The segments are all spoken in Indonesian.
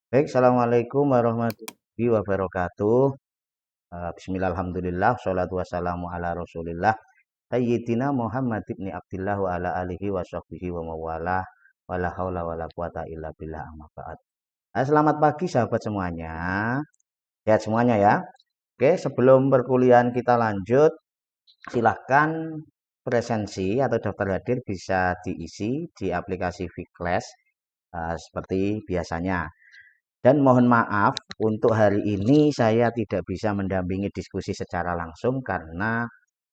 Baik, assalamualaikum warahmatullahi wabarakatuh. Bismillah, alhamdulillah, sholatu wassalamu ala rasulillah Sayyidina Muhammad ibni Abdillah wa ala alihi wa sahbihi wa mawalah wa la hawla wa la quwata illa billah amma ba'd. Selamat pagi sahabat semuanya. Sehat semuanya ya. Oke, sebelum perkuliahan kita lanjut, silahkan presensi atau daftar hadir bisa diisi di aplikasi Vclass seperti biasanya. Dan mohon maaf, untuk hari ini saya tidak bisa mendampingi diskusi secara langsung karena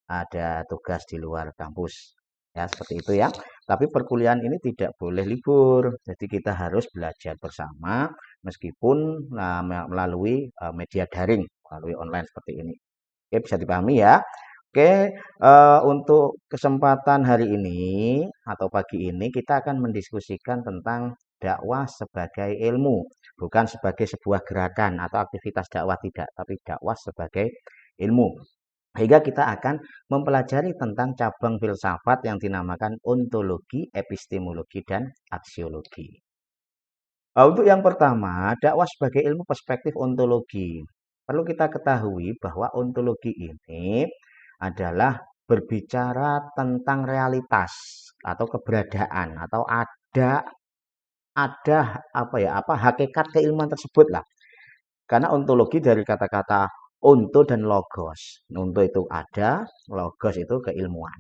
ada tugas di luar kampus. Ya, seperti itu ya. Tapi perkuliahan ini tidak boleh libur. Jadi kita harus belajar bersama meskipun melalui media daring, melalui online seperti ini. Oke, bisa dipahami ya. Oke, untuk kesempatan hari ini atau pagi ini kita akan mendiskusikan tentang dakwah sebagai ilmu, bukan sebagai sebuah gerakan atau aktivitas dakwah tidak, tapi dakwah sebagai ilmu. Sehingga kita akan mempelajari tentang cabang filsafat yang dinamakan ontologi, epistemologi, dan aksiologi. Untuk yang pertama, dakwah sebagai ilmu perspektif ontologi. Perlu kita ketahui bahwa ontologi ini adalah berbicara tentang realitas atau keberadaan atau ada apa hakikat keilmuan tersebut lah. Karena ontologi dari kata-kata onto dan logos. Onto itu ada, logos itu keilmuan.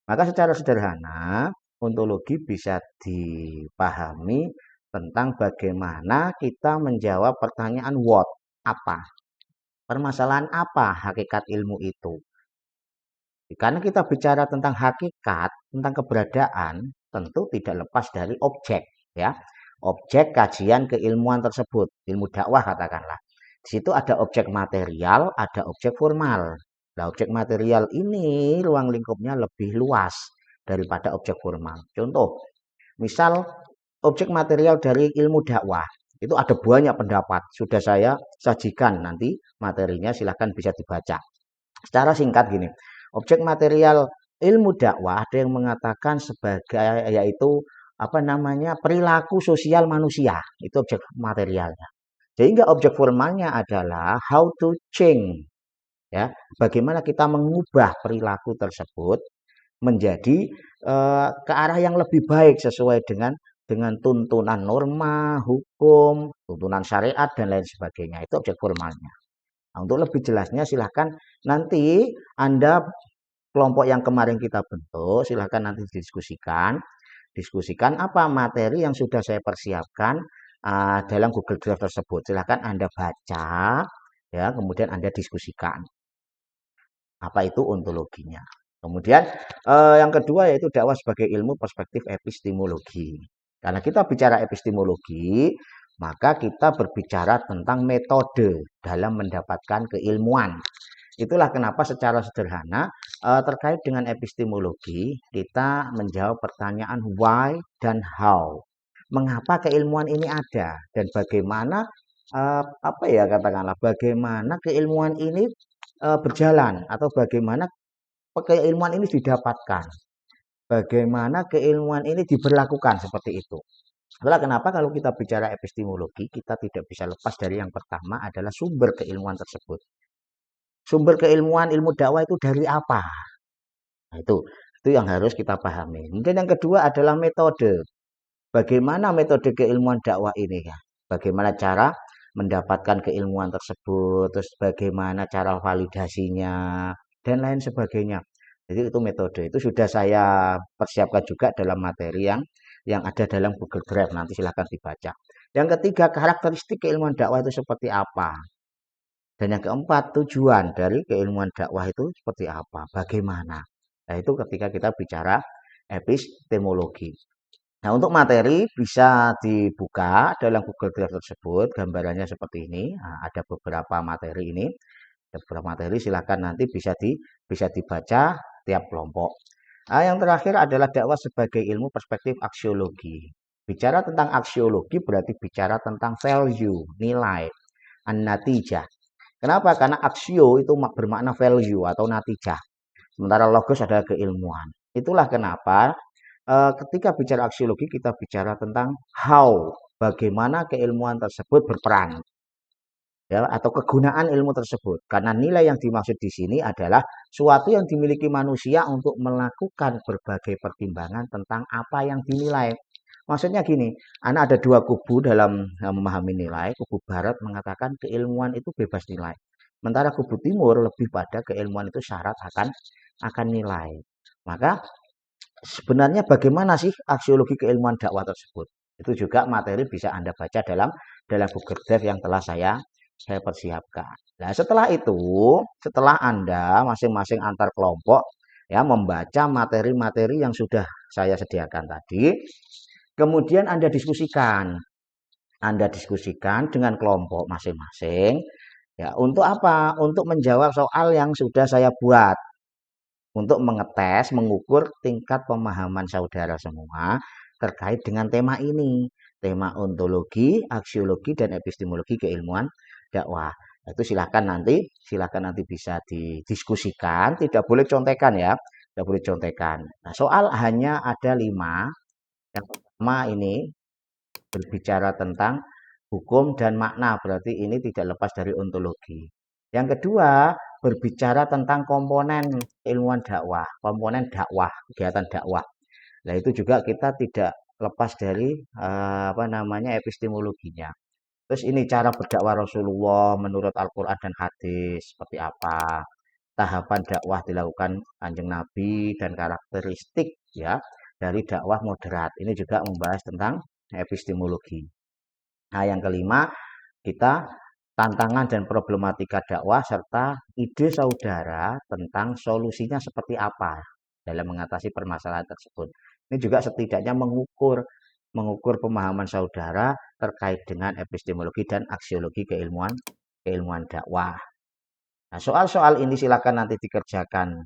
Maka secara sederhana, ontologi bisa dipahami tentang bagaimana kita menjawab pertanyaan what, apa. Permasalahan apa hakikat ilmu itu. Karena kita bicara tentang hakikat, tentang keberadaan, tentu tidak lepas dari objek, ya. Objek kajian keilmuan tersebut, ilmu dakwah katakanlah. Di situ ada objek material, ada objek formal. Nah, objek material ini ruang lingkupnya lebih luas daripada objek formal. Contoh, misal objek material dari ilmu dakwah, itu ada banyak pendapat. Sudah saya sajikan nanti materinya, silahkan bisa dibaca. Secara singkat gini, objek material ilmu dakwah ada yang mengatakan sebagai yaitu apa namanya perilaku sosial manusia, itu objek materialnya. Sehingga objek formalnya adalah how to change, ya, bagaimana kita mengubah perilaku tersebut menjadi ke arah yang lebih baik sesuai dengan tuntunan norma, hukum, tuntunan syariat dan lain sebagainya. Itu objek formalnya. Nah, untuk lebih jelasnya silahkan nanti Anda kelompok yang kemarin kita bentuk, silahkan nanti didiskusikan. Diskusikan apa materi yang sudah saya persiapkan dalam Google Drive tersebut. Silahkan Anda baca, ya, kemudian Anda diskusikan. Apa itu ontologinya. Kemudian yang kedua yaitu dakwah sebagai ilmu perspektif epistemologi. Karena kita bicara epistemologi, maka kita berbicara tentang metode dalam mendapatkan keilmuan. Itulah kenapa secara sederhana terkait dengan epistemologi kita menjawab pertanyaan why dan how. Mengapa keilmuan ini ada dan bagaimana apa ya katakanlah bagaimana keilmuan ini berjalan atau bagaimana keilmuan ini didapatkan. Bagaimana keilmuan ini diberlakukan seperti itu. Itulah kenapa kalau kita bicara epistemologi kita tidak bisa lepas dari yang pertama adalah sumber keilmuan tersebut. Sumber keilmuan ilmu dakwah itu dari apa? Nah, itu yang harus kita pahami. Kemudian yang kedua adalah metode. Bagaimana metode keilmuan dakwah ini ya? Bagaimana cara mendapatkan keilmuan tersebut, terus bagaimana cara validasinya dan lain sebagainya. Jadi itu metode. Itu sudah saya persiapkan juga dalam materi yang ada dalam Google Drive. Nanti silahkan dibaca. Yang ketiga, karakteristik keilmuan dakwah itu seperti apa? Dan yang keempat, tujuan dari keilmuan dakwah itu seperti apa? Bagaimana? Nah, itu ketika kita bicara epistemologi. Nah, untuk materi bisa dibuka dalam Google Drive tersebut, gambarannya seperti ini. Nah, ada beberapa materi ini. Ada beberapa materi silahkan nanti bisa dibaca tiap kelompok. Nah, yang terakhir adalah dakwah sebagai ilmu perspektif aksiologi. Bicara tentang aksiologi berarti bicara tentang value, nilai, an-natijah. Kenapa? Karena aksio itu bermakna value atau natijah. Sementara logos adalah keilmuan. Itulah kenapa ketika bicara aksiologi kita bicara tentang how. bagaimana keilmuan tersebut berperan, ya, atau kegunaan ilmu tersebut. Karena nilai yang dimaksud di sini adalah suatu yang dimiliki manusia untuk melakukan berbagai pertimbangan tentang apa yang dinilai. Maksudnya gini, anak ada dua kubu dalam memahami nilai. Kubu barat mengatakan keilmuan itu bebas nilai. Sementara kubu timur lebih pada keilmuan itu syarat akan nilai. Maka sebenarnya bagaimana sih aksiologi keilmuan dakwah tersebut? Itu juga materi bisa Anda baca dalam Google Drive yang telah saya persiapkan. Nah, setelah Anda masing-masing antar kelompok ya membaca materi-materi yang sudah saya sediakan tadi, kemudian Anda diskusikan. Anda diskusikan dengan kelompok masing-masing ya untuk apa? Untuk menjawab soal yang sudah saya buat. Untuk mengetes, mengukur tingkat pemahaman saudara semua terkait dengan tema ini. Tema ontologi, aksiologi, dan epistemologi keilmuan dakwah. Itu silakan nanti bisa didiskusikan, tidak boleh contekan ya, tidak boleh contekan. Nah, soal hanya ada 5. Yang pertama ini berbicara tentang hukum dan makna, berarti ini tidak lepas dari ontologi. Yang kedua, berbicara tentang komponen ilmuwan dakwah, komponen dakwah, kegiatan dakwah. Nah, itu juga kita tidak lepas dari epistemologinya. Terus ini cara berdakwah Rasulullah menurut Al-Qur'an dan hadis seperti apa? Tahapan dakwah dilakukan Kanjeng Nabi dan karakteristik ya dari dakwah moderat. Ini juga membahas tentang epistemologi. Nah, yang kelima, kita tantangan dan problematika dakwah serta ide saudara tentang solusinya seperti apa dalam mengatasi permasalahan tersebut. Ini juga setidaknya mengukur pemahaman saudara terkait dengan epistemologi dan aksiologi keilmuan dakwah. Nah, soal-soal ini silakan nanti dikerjakan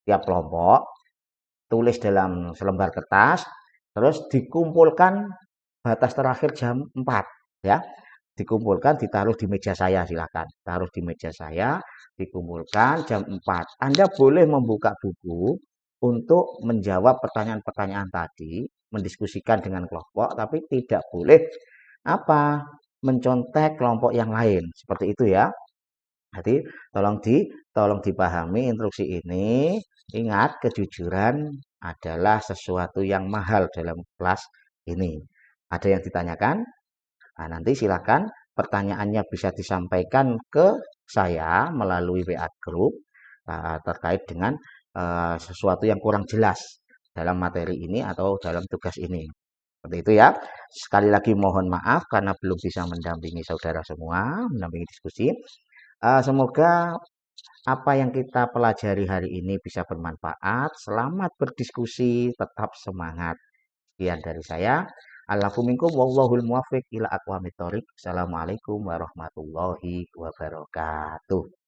tiap kelompok, tulis dalam selembar kertas, terus dikumpulkan batas terakhir jam 4 ya. Dikumpulkan, ditaruh di meja saya, silakan. Taruh di meja saya, dikumpulkan jam 4. Anda boleh membuka buku untuk menjawab pertanyaan-pertanyaan tadi, mendiskusikan dengan kelompok, tapi tidak boleh mencontek kelompok yang lain. Seperti itu ya. Jadi tolong dipahami instruksi ini. Ingat, kejujuran adalah sesuatu yang mahal dalam kelas ini. Ada yang ditanyakan? Nah, nanti silakan pertanyaannya bisa disampaikan ke saya melalui WA Group terkait dengan sesuatu yang kurang jelas dalam materi ini atau dalam tugas ini. Seperti itu ya. Sekali lagi mohon maaf karena belum bisa mendampingi saudara semua, mendampingi diskusi. Semoga apa yang kita pelajari hari ini bisa bermanfaat. Selamat berdiskusi, tetap semangat. Sekian dari saya. Alafu minkum wallahul muwaffiq ila aqwamit thoriq. Assalamualaikum warahmatullahi wabarakatuh.